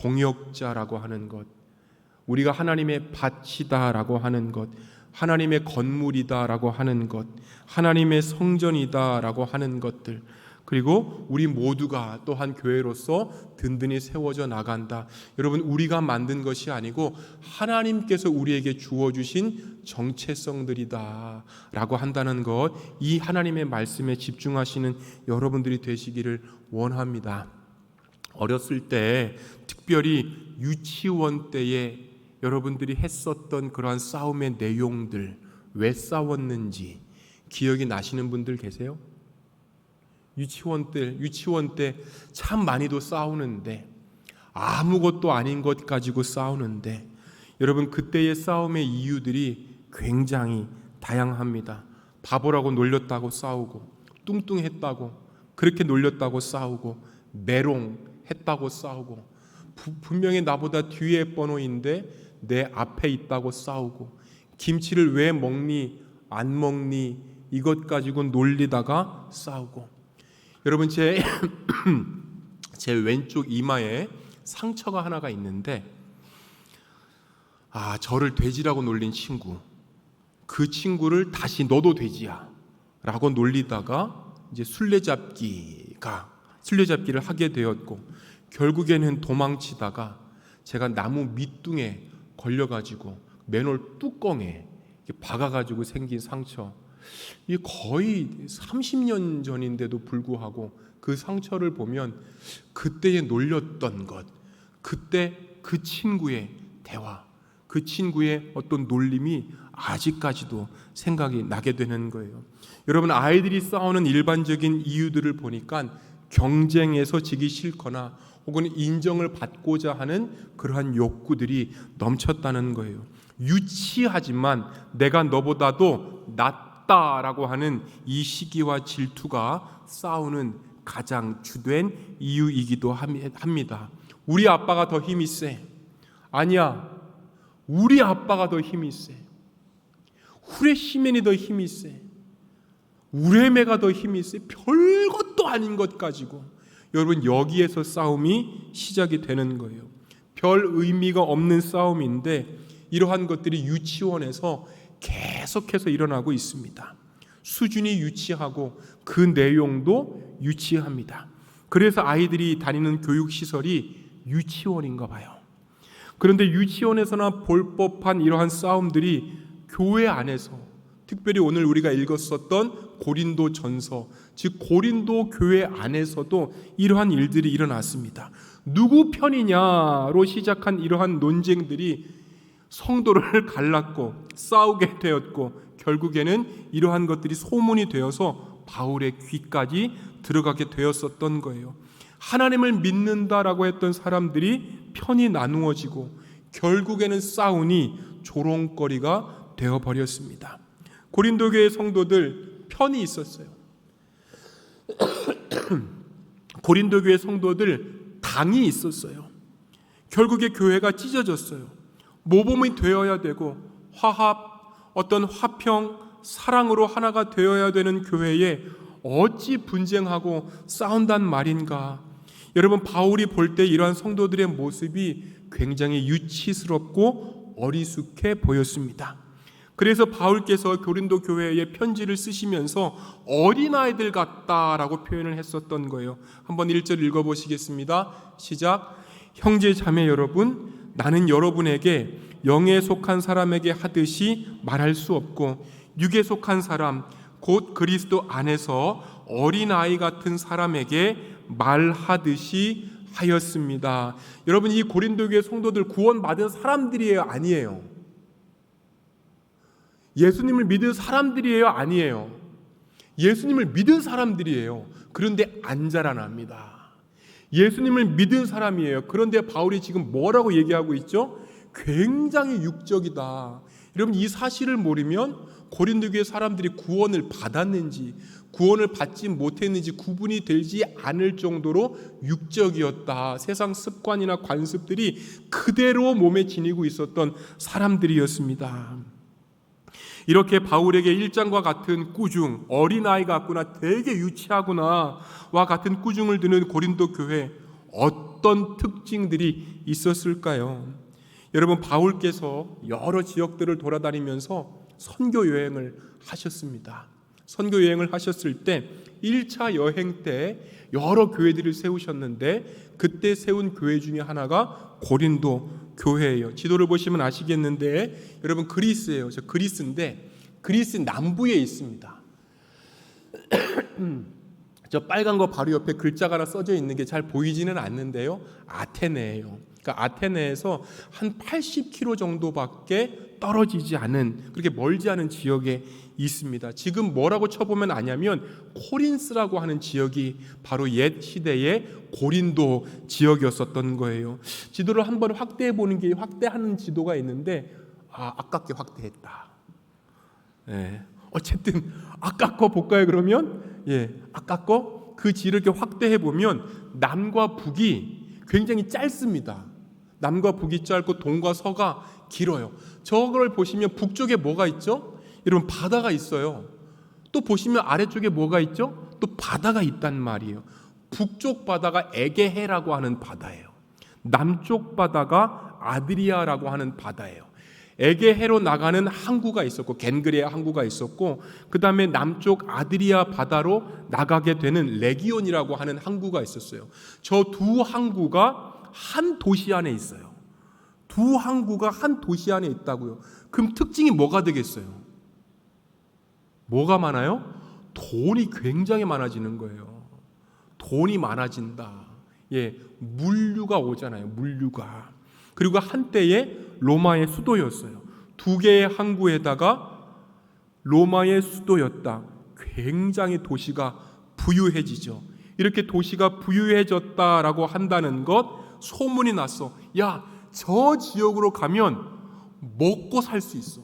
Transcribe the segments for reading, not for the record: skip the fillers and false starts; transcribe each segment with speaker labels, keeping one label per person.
Speaker 1: 동역자라고 하는 것, 우리가 하나님의 밭이다라고 하는 것, 하나님의 건물이다라고 하는 것, 하나님의 성전이다라고 하는 것들, 그리고 우리 모두가 또한 교회로서 든든히 세워져 나간다. 여러분, 우리가 만든 것이 아니고 하나님께서 우리에게 주어주신 정체성들이다 라고 한다는 것, 이 하나님의 말씀에 집중하시는 여러분들이 되시기를 원합니다. 어렸을 때, 특별히 유치원 때에 여러분들이 했었던 그러한 싸움의 내용들, 왜 싸웠는지 기억이 나시는 분들 계세요? 유치원 때 참 많이도 싸우는데, 아무것도 아닌 것 가지고 싸우는데, 여러분, 그때의 싸움의 이유들이 굉장히 다양합니다. 바보라고 놀렸다고 싸우고, 뚱뚱했다고 그렇게 놀렸다고 싸우고, 메롱했다고 싸우고, 분명히 나보다 뒤에 번호인데 내 앞에 있다고 싸우고, 김치를 왜 먹니 안 먹니 이것 가지고 놀리다가 싸우고. 여러분, 제 왼쪽 이마에 상처가 하나가 있는데, 저를 돼지라고 놀린 친구, 그 친구를 다시 너도 돼지야 라고 놀리다가 이제 술래잡기를 하게 되었고, 결국에는 도망치다가 제가 나무 밑둥에 걸려가지고 맨홀 뚜껑에 박아가지고 생긴 상처, 이 거의 30년 전인데도 불구하고 그 상처를 보면 그때에 놀렸던 것, 그때 그 친구의 대화, 그 친구의 어떤 놀림이 아직까지도 생각이 나게 되는 거예요. 여러분, 아이들이 싸우는 일반적인 이유들을 보니까 경쟁에서 지기 싫거나 혹은 인정을 받고자 하는 그러한 욕구들이 넘쳤다는 거예요. 유치하지만 내가 너보다도 낫다라고 하는 이 시기와 질투가 싸우는 가장 주된 이유이기도 합니다. 우리 아빠가 더 힘이 세. 아니야, 우리 아빠가 더 힘이 세. 후레시맨이 더 힘이 세. 우레메가 더 힘이 세. 별것도 아닌 것 가지고 여러분, 여기에서 싸움이 시작이 되는 거예요. 별 의미가 없는 싸움인데 이러한 것들이 유치원에서 계속해서 일어나고 있습니다. 수준이 유치하고 그 내용도 유치합니다. 그래서 아이들이 다니는 교육시설이 유치원인가 봐요. 그런데 유치원에서나 볼 법한 이러한 싸움들이 교회 안에서, 특별히 오늘 우리가 읽었었던 고린도 전서, 즉 고린도 교회 안에서도 이러한 일들이 일어났습니다. 누구 편이냐로 시작한 이러한 논쟁들이 성도를 갈랐고 싸우게 되었고, 결국에는 이러한 것들이 소문이 되어서 바울의 귀까지 들어가게 되었었던 거예요. 하나님을 믿는다라고 했던 사람들이 편이 나누어지고 결국에는 싸우니 조롱거리가 되어버렸습니다. 고린도 교회 성도들 편이 있었어요. 고린도 교회 성도들 당이 있었어요. 결국에 교회가 찢어졌어요. 모범이 되어야 되고 화합, 어떤 화평, 사랑으로 하나가 되어야 되는 교회에 어찌 분쟁하고 싸운단 말인가. 여러분, 바울이 볼 때 이러한 성도들의 모습이 굉장히 유치스럽고 어리숙해 보였습니다. 그래서 바울께서 고린도 교회에 편지를 쓰시면서 어린아이들 같다라고 표현을 했었던 거예요. 한번 1절 읽어보시겠습니다. 시작. 형제 자매 여러분, 나는 여러분에게 영에 속한 사람에게 하듯이 말할 수 없고 육에 속한 사람, 곧 그리스도 안에서 어린아이 같은 사람에게 말하듯이 하였습니다. 여러분, 이 고린도 교회 성도들 구원받은 사람들이에요? 아니에요? 예수님을 믿은 사람들이에요? 아니에요? 예수님을 믿은 사람들이에요. 그런데 안 자라납니다. 예수님을 믿은 사람이에요. 그런데 바울이 지금 뭐라고 얘기하고 있죠? 굉장히 육적이다. 여러분, 이 사실을 모르면 고린도 교회 사람들이 구원을 받았는지 구원을 받지 못했는지 구분이 되지 않을 정도로 육적이었다. 세상 습관이나 관습들이 그대로 몸에 지니고 있었던 사람들이었습니다. 이렇게 바울에게 1장과 같은 꾸중, 어린아이 같구나, 되게 유치하구나 와 같은 꾸중을 드는 고린도 교회, 어떤 특징들이 있었을까요? 여러분, 바울께서 여러 지역들을 돌아다니면서 선교 여행을 하셨습니다. 선교 여행을 하셨을 때 1차 여행 때 여러 교회들을 세우셨는데 그때 세운 교회 중에 하나가 고린도 교회예요. 지도를 보시면 아시겠는데 여러분, 그리스예요. 저 그리스인데 그리스 남부에 있습니다. 저 빨간 거 바로 옆에 글자가 하나 써져 있는 게 잘 보이지는 않는데요, 아테네예요. 그러니까 아테네에서 한 80km 정도밖에 떨어지지 않은, 그렇게 멀지 않은 지역에 있습니다. 지금 뭐라고 쳐보면 아냐면 코린스라고 하는 지역이 바로 옛 시대의 고린도 지역이었었던 거예요. 지도를 한번 확대해 보는 게, 확대하는 지도가 있는데 아깝게 확대했다. 어쨌든 아까 거 볼까요? 그러면 아까 거 그 지를 이렇게 확대해 보면 남과 북이 굉장히 짧습니다. 남과 북이 짧고 동과 서가 길어요. 저걸 보시면 북쪽에 뭐가 있죠? 여러분, 바다가 있어요. 또 보시면 아래쪽에 뭐가 있죠? 또 바다가 있단 말이에요. 북쪽 바다가 에게해라고 하는 바다예요. 남쪽 바다가 아드리아라고 하는 바다예요. 에게해로 나가는 항구가 있었고, 겐그레아 항구가 있었고, 그 다음에 남쪽 아드리아 바다로 나가게 되는 레기온이라고 하는 항구가 있었어요. 저 두 항구가 한 도시 안에 있어요. 두 항구가 한 도시 안에 있다고요. 그럼 특징이 뭐가 되겠어요? 뭐가 많아요? 돈이 굉장히 많아지는 거예요. 돈이 많아진다. 물류가 오잖아요. 물류가. 그리고 한때에 로마의 수도였어요. 두 개의 항구에다가 로마의 수도였다. 굉장히 도시가 부유해지죠. 이렇게 도시가 부유해졌다라고 한다는 것, 소문이 났어. 야, 저 지역으로 가면 먹고 살 수 있어.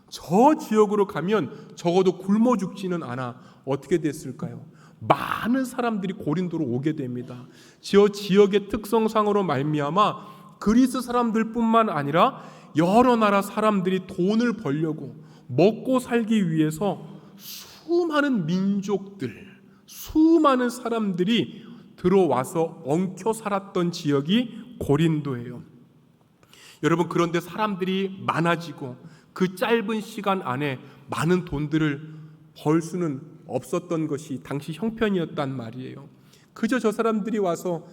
Speaker 1: 저 지역으로 가면 적어도 굶어 죽지는 않아. 어떻게 됐을까요? 많은 사람들이 고린도로 오게 됩니다. 저 지역의 특성상으로 말미암아 그리스 사람들뿐만 아니라 여러 나라 사람들이 돈을 벌려고, 먹고 살기 위해서 수많은 민족들, 수많은 사람들이 들어와서 엉켜 살았던 지역이 고린도예요. 여러분, 그런데 사람들이 많아지고 그 짧은 시간 안에 많은 돈들을 벌 수는 없었던 것이 당시 형편이었단 말이에요. 그저 저 사람들이 와서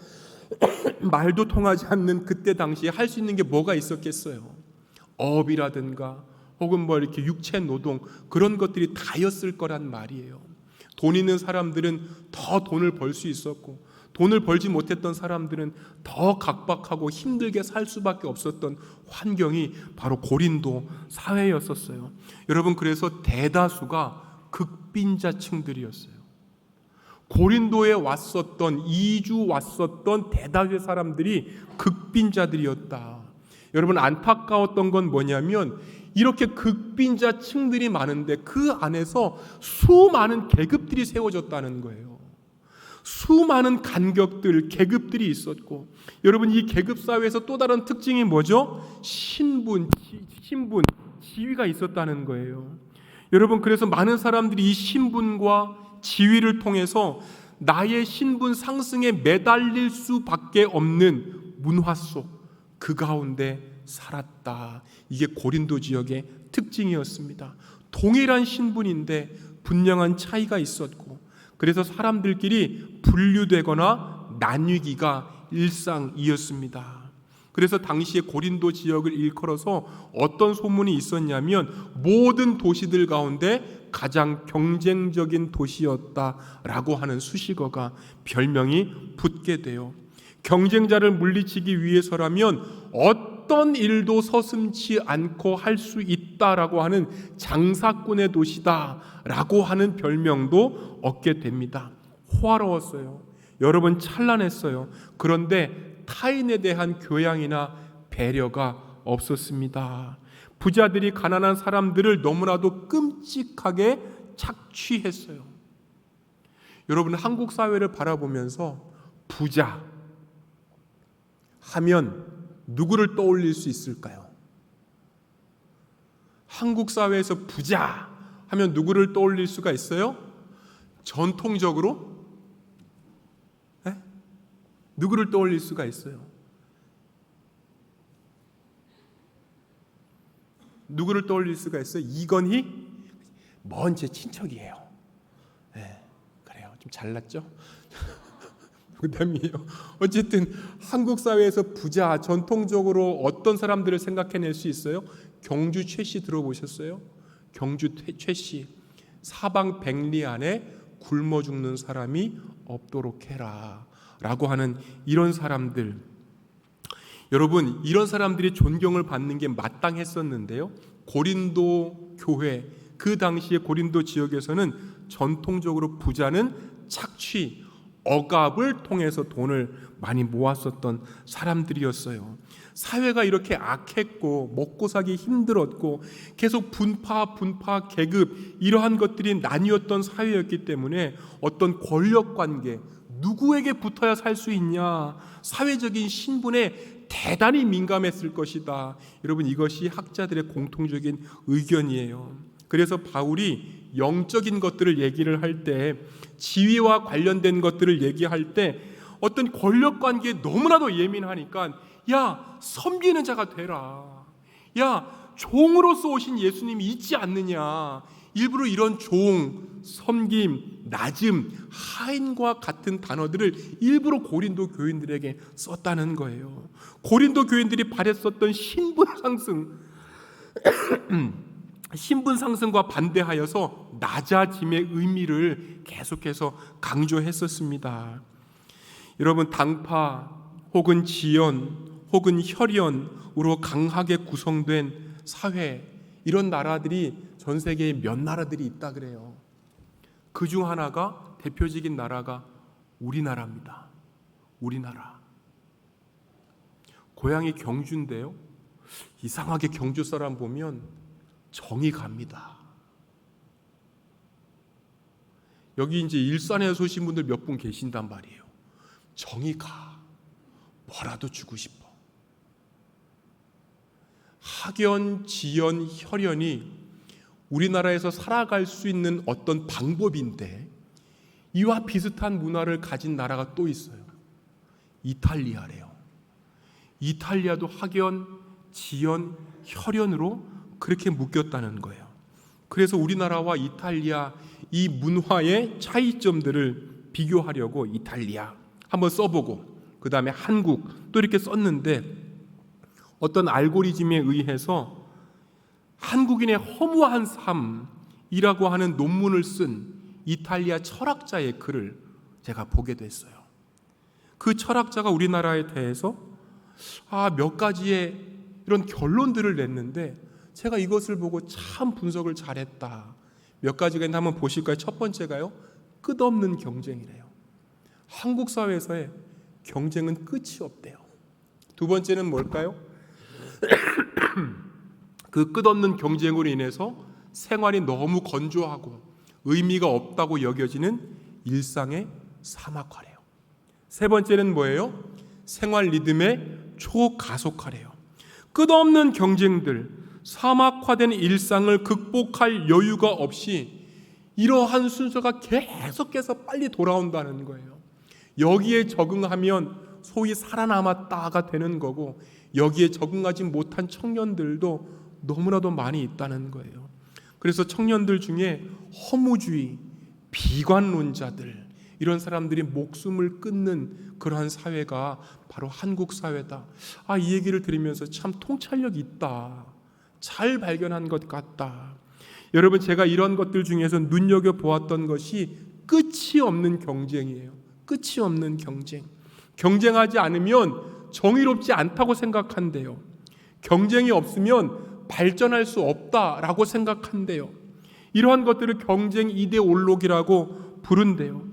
Speaker 1: 말도 통하지 않는 그때 당시에 할 수 있는 게 뭐가 있었겠어요? 업이라든가 혹은 이렇게 육체 노동, 그런 것들이 다였을 거란 말이에요. 돈 있는 사람들은 더 돈을 벌 수 있었고, 돈을 벌지 못했던 사람들은 더 각박하고 힘들게 살 수밖에 없었던 환경이 바로 고린도 사회였었어요. 여러분, 그래서 대다수가 극빈자층들이었어요. 고린도에 왔었던, 이주 왔었던 대다수의 사람들이 극빈자들이었다. 여러분, 안타까웠던 건 뭐냐면 이렇게 극빈자층들이 많은데 그 안에서 수많은 계급들이 세워졌다는 거예요. 수많은 간격들, 계급들이 있었고, 여러분, 이 계급 사회에서 또 다른 특징이 뭐죠? 신분, 지위가 있었다는 거예요. 여러분, 그래서 많은 사람들이 이 신분과 지위를 통해서 나의 신분 상승에 매달릴 수밖에 없는 문화 속, 그 가운데 살았다. 이게 고린도 지역의 특징이었습니다. 동일한 신분인데 분명한 차이가 있었고, 그래서 사람들끼리 분류되거나 나뉘기가 일상이었습니다. 그래서 당시에 고린도 지역을 일컬어서 어떤 소문이 있었냐면 모든 도시들 가운데 가장 경쟁적인 도시였다라고 하는 수식어가, 별명이 붙게 돼요. 경쟁자를 물리치기 위해서라면 어떤 일도 서슴지 않고 할 수 있다라고 하는 장사꾼의 도시다라고 하는 별명도 얻게 됩니다. 호화로웠어요. 여러분, 찬란했어요. 그런데 타인에 대한 교양이나 배려가 없었습니다. 부자들이 가난한 사람들을 너무나도 끔찍하게 착취했어요. 여러분, 한국 사회를 바라보면서 부자 하면 누구를 떠올릴 수 있을까요? 한국 사회에서 부자 하면 누구를 떠올릴 수가 있어요? 전통적으로 누구를 떠올릴 수가 있어요? 누구를 떠올릴 수가 있어요? 이건희? 먼 제 친척이에요. 네, 그래요. 좀 잘났죠? 농담이에요. 어쨌든 한국 사회에서 부자, 전통적으로 어떤 사람들을 생각해낼 수 있어요? 경주 최씨 들어보셨어요? 경주 최씨. 사방 백리 안에 굶어 죽는 사람이 없도록 해라 라고 하는 이런 사람들. 여러분, 이런 사람들이 존경을 받는 게 마땅했었는데요, 고린도 교회, 그 당시에 고린도 지역에서는 전통적으로 부자는 착취, 억압을 통해서 돈을 많이 모았었던 사람들이었어요. 사회가 이렇게 악했고 먹고 사기 힘들었고 계속 분파, 계급, 이러한 것들이 나뉘었던 사회였기 때문에 어떤 권력관계, 누구에게 붙어야 살 수 있냐, 사회적인 신분에 대단히 민감했을 것이다. 여러분, 이것이 학자들의 공통적인 의견이에요. 그래서 바울이 영적인 것들을 얘기를 할 때, 지위와 관련된 것들을 얘기할 때 어떤 권력관계에 너무나도 예민하니까 야, 섬기는 자가 되라, 야, 종으로서 오신 예수님이 있지 않느냐, 일부러 이런 종, 섬김, 낮음, 하인과 같은 단어들을 일부러 고린도 교인들에게 썼다는 거예요. 고린도 교인들이 바랬었던 신분 상승 신분 상승과 반대하여서 낮아짐의 의미를 계속해서 강조했었습니다. 여러분, 당파 혹은 지연 혹은 혈연으로 강하게 구성된 사회, 이런 나라들이 전 세계에 몇 나라들이 있다 그래요. 그 중 하나가, 대표적인 나라가 우리나라입니다. 우리나라. 고향이 경주인데요, 이상하게 경주 사람 보면 정이 갑니다. 여기 이제 일산에서 오신 분들 몇 분 계신단 말이에요. 정이 가. 뭐라도 주고 싶어. 학연, 지연, 혈연이 우리나라에서 살아갈 수 있는 어떤 방법인데, 이와 비슷한 문화를 가진 나라가 또 있어요. 이탈리아래요. 이탈리아도 학연, 지연, 혈연으로 그렇게 묶였다는 거예요. 그래서 우리나라와 이탈리아, 이 문화의 차이점들을 비교하려고 이탈리아 한번 써보고, 그 다음에 한국 또 이렇게 썼는데, 어떤 알고리즘에 의해서 한국인의 허무한 삶이라고 하는 논문을 쓴 이탈리아 철학자의 글을 제가 보게 됐어요. 그 철학자가 우리나라에 대해서 몇 가지의 이런 결론들을 냈는데, 제가 이것을 보고 참 분석을 잘했다. 몇 가지가 있는데 한번 보실까요? 첫 번째가요, 끝없는 경쟁이래요. 한국 사회에서의 경쟁은 끝이 없대요. 두 번째는 뭘까요? 그 끝없는 경쟁으로 인해서 생활이 너무 건조하고 의미가 없다고 여겨지는 일상의 사막화래요. 세 번째는 뭐예요? 생활 리듬의 초가속화래요. 끝없는 경쟁들, 사막화된 일상을 극복할 여유가 없이 이러한 순서가 계속해서 빨리 돌아온다는 거예요. 여기에 적응하면 소위 살아남았다가 되는 거고, 여기에 적응하지 못한 청년들도 너무나도 많이 있다는 거예요. 그래서 청년들 중에 허무주의, 비관론자들, 이런 사람들이 목숨을 끊는 그러한 사회가 바로 한국 사회다. 이 얘기를 들으면서 참 통찰력이 있다, 잘 발견한 것 같다. 여러분, 제가 이런 것들 중에서 눈여겨보았던 것이 끝이 없는 경쟁이에요. 끝이 없는 경쟁. 경쟁하지 않으면 정의롭지 않다고 생각한대요. 경쟁이 없으면 발전할 수 없다라고 생각한대요. 이러한 것들을 경쟁 이데올로기라고 부른대요.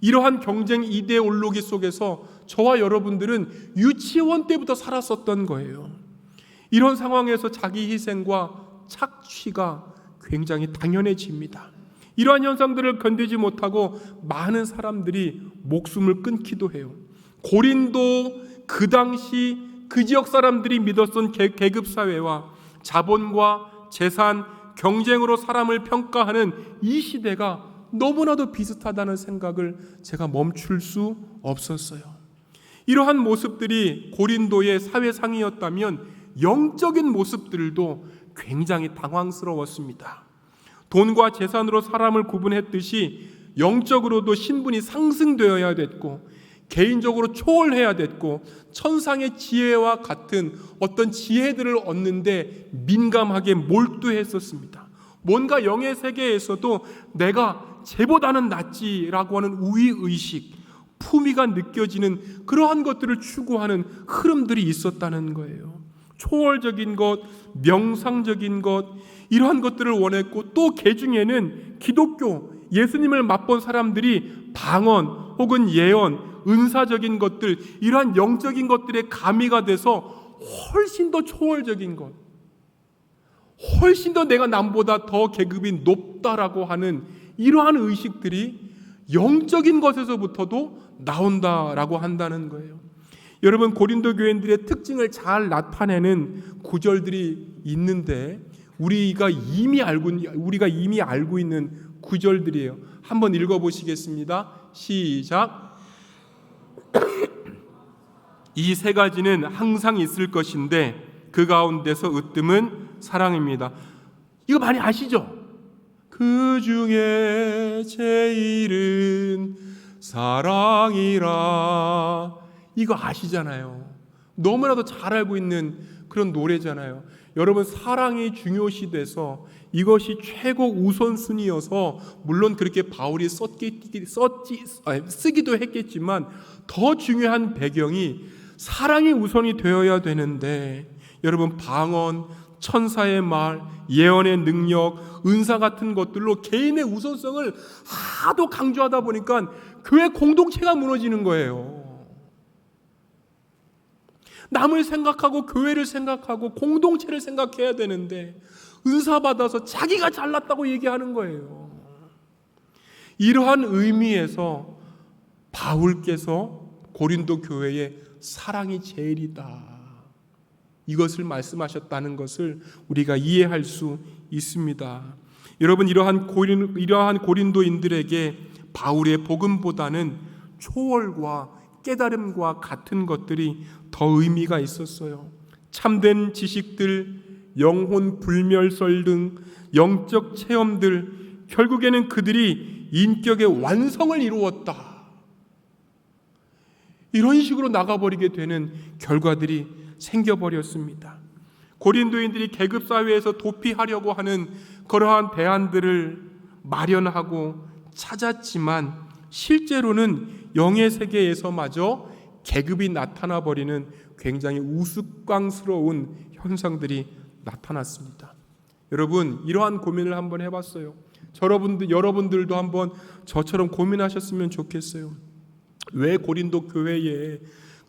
Speaker 1: 이러한 경쟁 이데올로기 속에서 저와 여러분들은 유치원 때부터 살았었던 거예요. 이런 상황에서 자기 희생과 착취가 굉장히 당연해집니다. 이러한 현상들을 견디지 못하고 많은 사람들이 목숨을 끊기도 해요. 고린도 그 당시 그 지역 사람들이 믿었던 계급사회와 자본과 재산, 경쟁으로 사람을 평가하는 이 시대가 너무나도 비슷하다는 생각을 제가 멈출 수 없었어요. 이러한 모습들이 고린도의 사회상이었다면 영적인 모습들도 굉장히 당황스러웠습니다. 돈과 재산으로 사람을 구분했듯이 영적으로도 신분이 상승되어야 됐고, 개인적으로 초월해야 됐고, 천상의 지혜와 같은 어떤 지혜들을 얻는데 민감하게 몰두했었습니다. 뭔가 영의 세계에서도 내가 쟤보다는 낫지라고 하는 우위의식, 품위가 느껴지는 그러한 것들을 추구하는 흐름들이 있었다는 거예요. 초월적인 것, 명상적인 것, 이러한 것들을 원했고, 또 개중에는 기독교, 예수님을 맛본 사람들이 방언 혹은 예언, 은사적인 것들, 이러한 영적인 것들의 가미가 돼서 훨씬 더 초월적인 것, 훨씬 더 내가 남보다 더 계급이 높다라고 하는 이러한 의식들이 영적인 것에서부터도 나온다라고 한다는 거예요. 여러분, 고린도 교인들의 특징을 잘 나타내는 구절들이 있는데 우리가 이미 알고 있는 구절들이에요. 한번 읽어보시겠습니다. 시작. 이 세 가지는 항상 있을 것인데 그 가운데서 으뜸은 사랑입니다. 이거 많이 아시죠? 그 중에 제일은 사랑이라. 이거 아시잖아요. 너무나도 잘 알고 있는 그런 노래잖아요. 여러분, 사랑이 중요시 돼서 이것이 최고 우선순위여서 물론 그렇게 바울이 쓰기도 했겠지만 더 중요한 배경이 사랑이 우선이 되어야 되는데, 여러분, 방언, 천사의 말, 예언의 능력, 은사 같은 것들로 개인의 우선성을 하도 강조하다 보니까 교회 공동체가 무너지는 거예요. 남을 생각하고 교회를 생각하고 공동체를 생각해야 되는데 은사 받아서 자기가 잘났다고 얘기하는 거예요. 이러한 의미에서 바울께서 고린도 교회에 사랑이 제일이다, 이것을 말씀하셨다는 것을 우리가 이해할 수 있습니다. 여러분, 이러한 고린도인들에게 바울의 복음보다는 초월과 깨달음과 같은 것들이 더 의미가 있었어요. 참된 지식들, 영혼 불멸설 등 영적 체험들, 결국에는 그들이 인격의 완성을 이루었다, 이런 식으로 나가버리게 되는 결과들이 생겨버렸습니다. 고린도인들이 계급사회에서 도피하려고 하는 그러한 대안들을 마련하고 찾았지만 실제로는 영의 세계에서마저 계급이 나타나 버리는 굉장히 우스꽝스러운 현상들이 나타났습니다. 여러분, 이러한 고민을 한번 해봤어요. 여러분들도 한번 저처럼 고민하셨으면 좋겠어요. 왜 고린도 교회에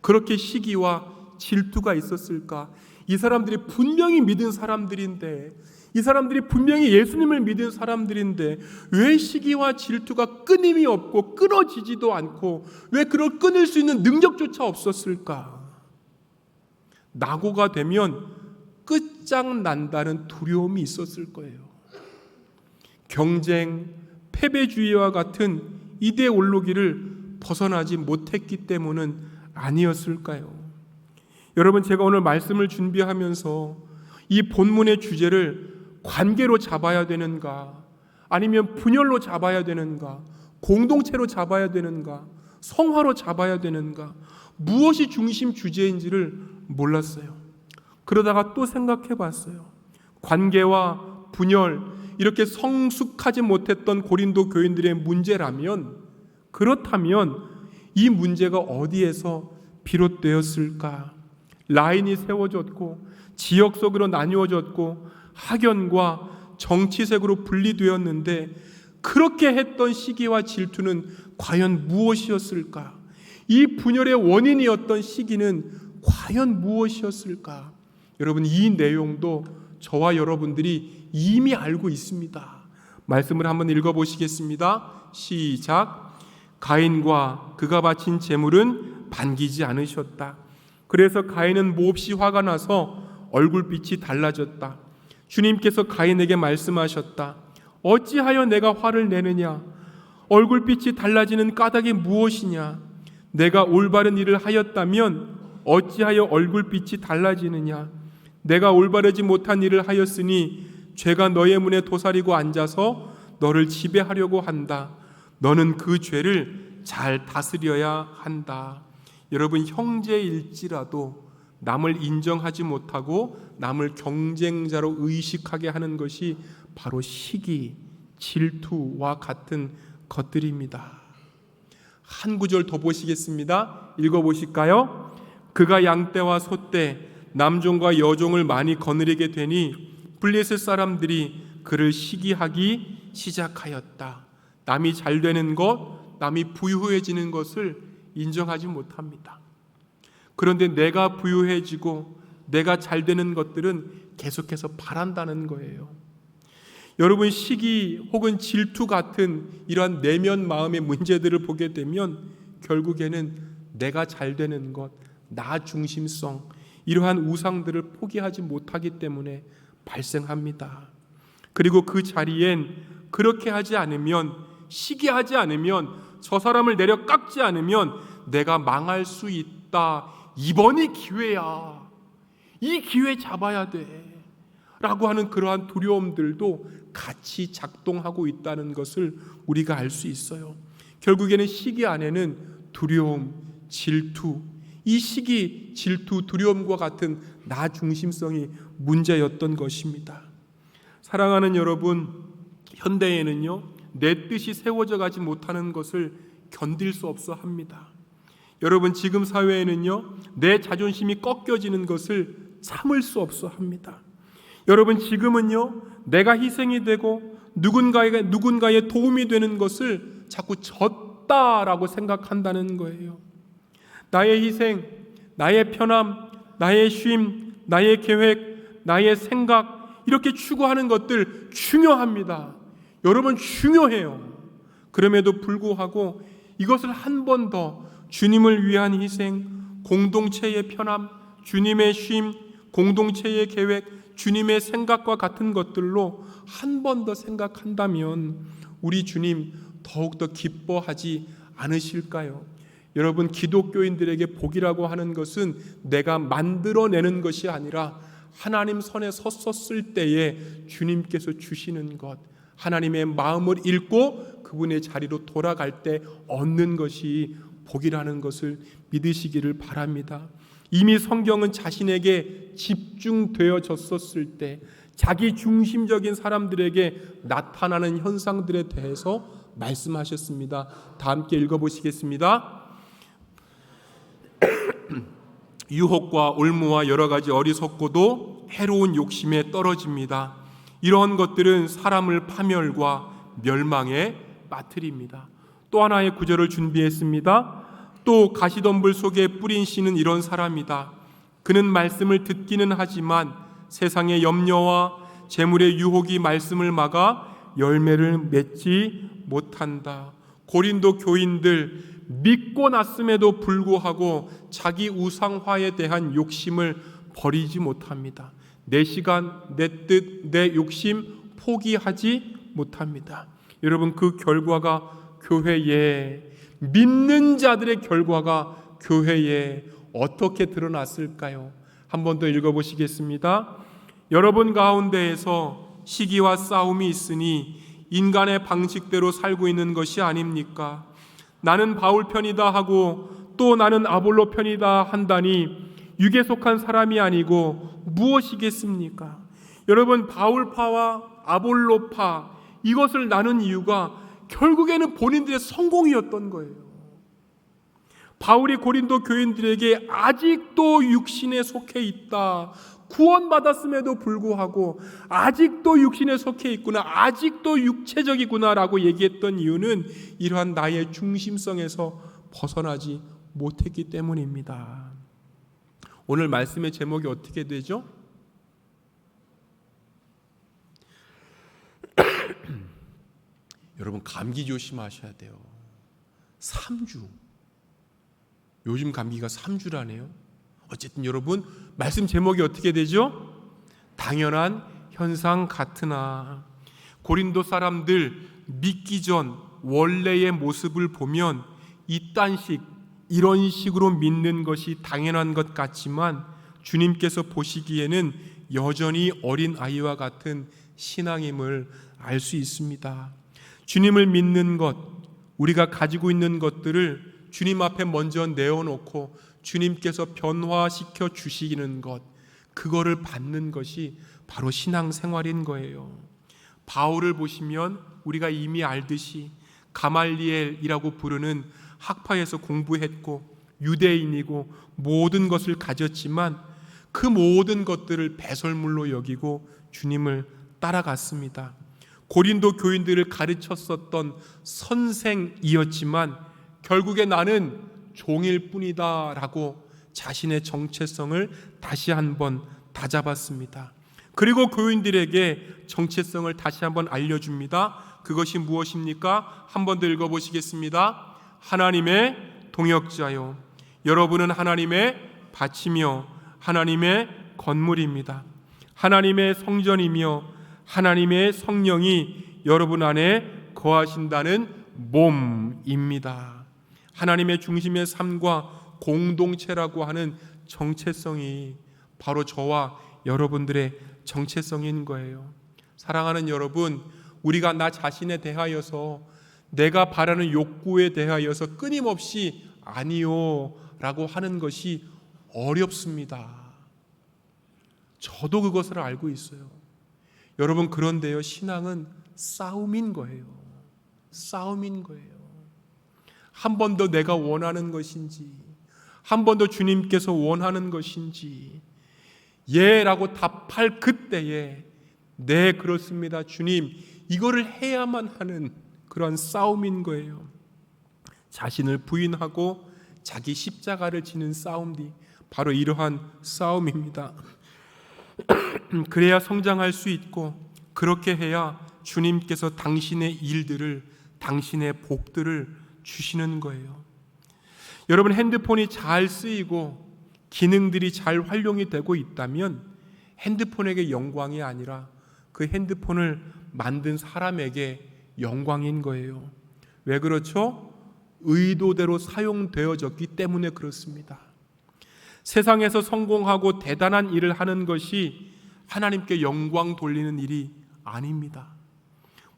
Speaker 1: 그렇게 시기와 질투가 있었을까? 이 사람들이 분명히 믿은 사람들인데, 이 사람들이 분명히 예수님을 믿은 사람들인데 왜 시기와 질투가 끊임이 없고 끊어지지도 않고 왜 그걸 끊을 수 있는 능력조차 없었을까? 낙오가 되면 끝장난다는 두려움이 있었을 거예요. 경쟁, 패배주의와 같은 이데올로기를 벗어나지 못했기 때문은 아니었을까요? 여러분, 제가 오늘 말씀을 준비하면서 이 본문의 주제를 관계로 잡아야 되는가, 아니면 분열로 잡아야 되는가, 공동체로 잡아야 되는가, 성화로 잡아야 되는가, 무엇이 중심 주제인지를 몰랐어요. 그러다가 또 생각해 봤어요. 관계와 분열, 이렇게 성숙하지 못했던 고린도 교인들의 문제라면, 그렇다면 이 문제가 어디에서 비롯되었을까? 라인이 세워졌고 지역적으로 나뉘어졌고 학연과 정치색으로 분리되었는데 그렇게 했던 시기와 질투는 과연 무엇이었을까? 이 분열의 원인이었던 시기는 과연 무엇이었을까? 여러분, 이 내용도 저와 여러분들이 이미 알고 있습니다. 말씀을 한번 읽어보시겠습니다. 시작. 가인과 그가 바친 제물은 반기지 않으셨다. 그래서 가인은 몹시 화가 나서 얼굴빛이 달라졌다. 주님께서 가인에게 말씀하셨다. 어찌하여 내가 화를 내느냐? 얼굴빛이 달라지는 까닭이 무엇이냐? 내가 올바른 일을 하였다면 어찌하여 얼굴빛이 달라지느냐? 내가 올바르지 못한 일을 하였으니 죄가 너의 문에 도사리고 앉아서 너를 지배하려고 한다. 너는 그 죄를 잘 다스려야 한다. 여러분, 형제일지라도 남을 인정하지 못하고 남을 경쟁자로 의식하게 하는 것이 바로 시기, 질투와 같은 것들입니다. 한 구절 더 보시겠습니다. 읽어보실까요? 그가 양떼와 소떼, 남종과 여종을 많이 거느리게 되니 블레셋 사람들이 그를 시기하기 시작하였다. 남이 잘 되는 것, 남이 부유해지는 것을 인정하지 못합니다. 그런데 내가 부유해지고 내가 잘 되는 것들은 계속해서 바란다는 거예요. 여러분, 시기 혹은 질투 같은 이러한 내면 마음의 문제들을 보게 되면 결국에는 내가 잘 되는 것, 나 중심성, 이러한 우상들을 포기하지 못하기 때문에 발생합니다. 그리고 그 자리엔 그렇게 하지 않으면, 시기하지 않으면, 저 사람을 내려 깎지 않으면 내가 망할 수 있다. 이번이 기회야. 이 기회 잡아야 돼. 라고 하는 그러한 두려움들도 같이 작동하고 있다는 것을 우리가 알 수 있어요. 결국에는 시기 안에는 두려움, 질투, 이 시기, 질투, 두려움과 같은 나 중심성이 문제였던 것입니다. 사랑하는 여러분, 현대에는요, 내 뜻이 세워져 가지 못하는 것을 견딜 수 없어 합니다. 여러분, 지금 사회에는요, 내 자존심이 꺾여지는 것을 참을 수 없어 합니다. 여러분, 지금은요, 내가 희생이 되고 누군가의 도움이 되는 것을 자꾸 졌다라고 생각한다는 거예요. 나의 희생, 나의 편함, 나의 쉼, 나의 계획, 나의 생각, 이렇게 추구하는 것들 중요합니다. 여러분, 중요해요. 그럼에도 불구하고 이것을 한 번 더 주님을 위한 희생, 공동체의 편함, 주님의 쉼, 공동체의 계획, 주님의 생각과 같은 것들로 한 번 더 생각한다면 우리 주님 더욱더 기뻐하지 않으실까요? 여러분, 기독교인들에게 복이라고 하는 것은 내가 만들어내는 것이 아니라 하나님 선에 섰었을 때에 주님께서 주시는 것, 하나님의 마음을 읽고 그분의 자리로 돌아갈 때 얻는 것이 복이라는 것을 믿으시기를 바랍니다. 이미 성경은 자신에게 집중되어졌었을 때 자기 중심적인 사람들에게 나타나는 현상들에 대해서 말씀하셨습니다. 다 함께 읽어보시겠습니다. 유혹과 올무와 여러 가지 어리석고도 해로운 욕심에 떨어집니다. 이러한 것들은 사람을 파멸과 멸망에 빠뜨립니다. 또 하나의 구절을 준비했습니다. 또 가시덤불 속에 뿌린 씨는 이런 사람이다. 그는 말씀을 듣기는 하지만 세상의 염려와 재물의 유혹이 말씀을 막아 열매를 맺지 못한다. 고린도 교인들, 믿고 났음에도 불구하고 자기 우상화에 대한 욕심을 버리지 못합니다. 내 시간, 내 뜻, 내 욕심 포기하지 못합니다. 여러분, 그 결과가 교회에, 믿는 자들의 결과가 교회에 어떻게 드러났을까요? 한 번 더 읽어보시겠습니다. 여러분 가운데에서 시기와 싸움이 있으니 인간의 방식대로 살고 있는 것이 아닙니까? 나는 바울 편이다 하고 또 나는 아볼로 편이다 한다니 육에 속한 사람이 아니고 무엇이겠습니까? 여러분, 바울파와 아볼로파, 이것을 나눈 이유가 결국에는 본인들의 성공이었던 거예요. 바울이 고린도 교인들에게 아직도 육신에 속해 있다, 구원받았음에도 불구하고 아직도 육신에 속해 있구나, 아직도 육체적이구나 라고 얘기했던 이유는 이러한 나의 중심성에서 벗어나지 못했기 때문입니다. 오늘 말씀의 제목이 어떻게 되죠? 여러분, 감기 조심하셔야 돼요. 3주. 요즘 감기가 3주라네요. 어쨌든 여러분, 말씀 제목이 어떻게 되죠? 당연한 현상 같으나. 고린도 사람들 믿기 전 원래의 모습을 보면 이딴식 이런 식으로 믿는 것이 당연한 것 같지만 주님께서 보시기에는 여전히 어린 아이와 같은 신앙임을 알 수 있습니다. 주님을 믿는 것, 우리가 가지고 있는 것들을 주님 앞에 먼저 내어놓고 주님께서 변화시켜 주시는 것, 그거를 받는 것이 바로 신앙생활인 거예요. 바울을 보시면 우리가 이미 알듯이 가말리엘이라고 부르는 학파에서 공부했고 유대인이고 모든 것을 가졌지만 그 모든 것들을 배설물로 여기고 주님을 따라갔습니다. 고린도 교인들을 가르쳤었던 선생이었지만 결국에 나는 종일 뿐이다 라고 자신의 정체성을 다시 한번 다잡았습니다. 그리고 교인들에게 정체성을 다시 한번 알려줍니다. 그것이 무엇입니까? 한 번 더 읽어보시겠습니다. 하나님의 동역자요, 여러분은 하나님의 밭이며 하나님의 건물입니다. 하나님의 성전이며 하나님의 성령이 여러분 안에 거하신다는 몸입니다. 하나님의 중심의 삶과 공동체라고 하는 정체성이 바로 저와 여러분들의 정체성인 거예요. 사랑하는 여러분, 우리가 나 자신에 대하여서 내가 바라는 욕구에 대하여서 끊임없이 아니요 라고 하는 것이 어렵습니다. 저도 그것을 알고 있어요. 여러분, 그런데요, 신앙은 싸움인 거예요. 싸움인 거예요. 한 번 더 내가 원하는 것인지, 한 번 더 주님께서 원하는 것인지, 예라고 답할 그때에 네, 그렇습니다, 주님, 이거를 해야만 하는 그런 싸움인 거예요. 자신을 부인하고 자기 십자가를 지는 싸움이 바로 이러한 싸움입니다. 그래야 성장할 수 있고, 그렇게 해야 주님께서 당신의 일들을, 당신의 복들을 주시는 거예요. 여러분, 핸드폰이 잘 쓰이고 기능들이 잘 활용이 되고 있다면 핸드폰에게 영광이 아니라 그 핸드폰을 만든 사람에게 영광인 거예요. 왜 그렇죠? 의도대로 사용되어졌기 때문에 그렇습니다. 세상에서 성공하고 대단한 일을 하는 것이 하나님께 영광 돌리는 일이 아닙니다.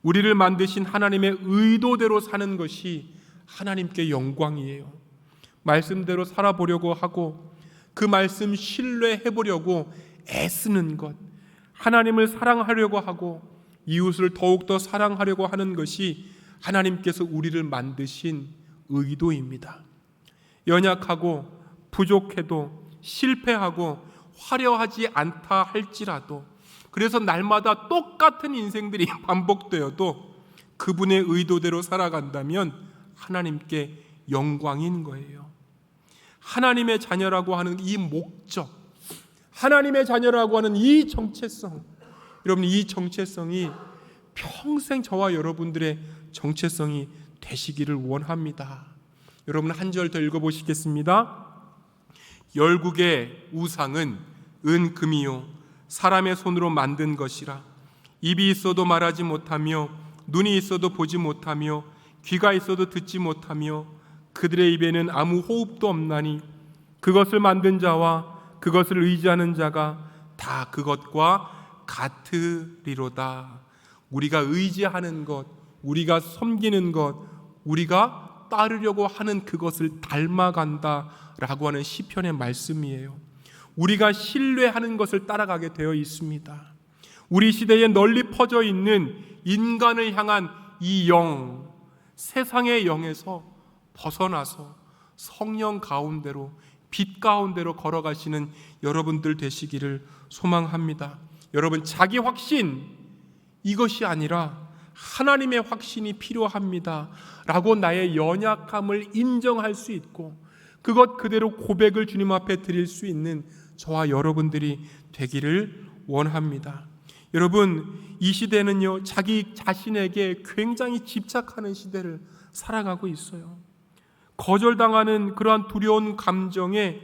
Speaker 1: 우리를 만드신 하나님의 의도대로 사는 것이 하나님께 영광이에요. 말씀대로 살아보려고 하고 그 말씀 신뢰해보려고 애쓰는 것, 하나님을 사랑하려고 하고 이웃을 더욱더 사랑하려고 하는 것이 하나님께서 우리를 만드신 의도입니다. 연약하고 부족해도 실패하고 화려하지 않다 할지라도, 그래서 날마다 똑같은 인생들이 반복되어도 그분의 의도대로 살아간다면 하나님께 영광인 거예요. 하나님의 자녀라고 하는 이 목적, 하나님의 자녀라고 하는 이 정체성, 여러분, 이 정체성이 평생 저와 여러분들의 정체성이 되시기를 원합니다. 여러분, 한 절 더 읽어보시겠습니다. 열국의 우상은 은금이요 사람의 손으로 만든 것이라. 입이 있어도 말하지 못하며 눈이 있어도 보지 못하며 귀가 있어도 듣지 못하며 그들의 입에는 아무 호흡도 없나니 그것을 만든 자와 그것을 의지하는 자가 다 그것과 같으리로다. 우리가 의지하는 것, 우리가 섬기는 것, 우리가 따르려고 하는 그것을 닮아간다라고 하는 시편의 말씀이에요. 우리가 신뢰하는 것을 따라가게 되어 있습니다. 우리 시대에 널리 퍼져 있는 인간을 향한 이 영, 세상의 영에서 벗어나서 성령 가운데로, 빛 가운데로 걸어가시는 여러분들 되시기를 소망합니다. 여러분, 자기 확신, 이것이 아니라 하나님의 확신이 필요합니다 라고 나의 연약함을 인정할 수 있고 그것 그대로 고백을 주님 앞에 드릴 수 있는 저와 여러분들이 되기를 원합니다. 여러분, 이 시대는요, 자기 자신에게 굉장히 집착하는 시대를 살아가고 있어요. 거절당하는 그러한 두려운 감정에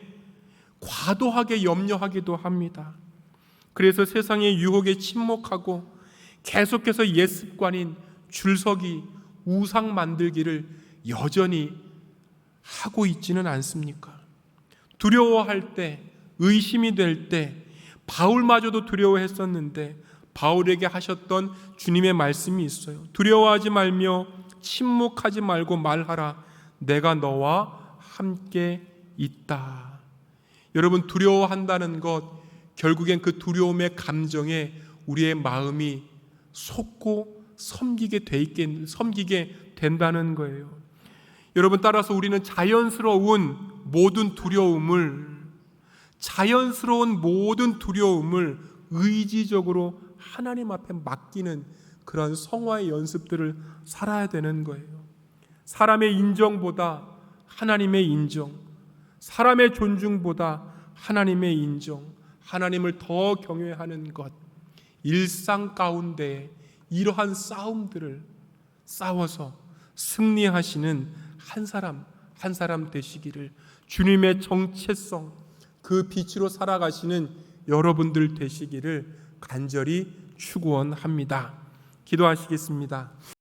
Speaker 1: 과도하게 염려하기도 합니다. 그래서 세상의 유혹에 침묵하고 계속해서 옛 습관인 줄서기, 우상 만들기를 여전히 하고 있지는 않습니까? 두려워할 때, 의심이 될 때, 바울마저도 두려워했었는데 바울에게 하셨던 주님의 말씀이 있어요. 두려워하지 말며 침묵하지 말고 말하라. 내가 너와 함께 있다. 여러분, 두려워한다는 것, 결국엔 그 두려움의 감정에 우리의 마음이 속고 섬기게 된다는 거예요. 여러분, 따라서 우리는 자연스러운 모든 두려움을 의지적으로 하나님 앞에 맡기는 그런 성화의 연습들을 살아야 되는 거예요. 사람의 인정보다 하나님의 인정, 사람의 존중보다 하나님의 인정, 하나님을 더 경외하는 것, 일상 가운데 이러한 싸움들을 싸워서 승리하시는 한 사람 되시기를, 주님의 정체성, 그 빛으로 살아가시는 여러분들 되시기를 간절히 축원합니다. 기도하시겠습니다.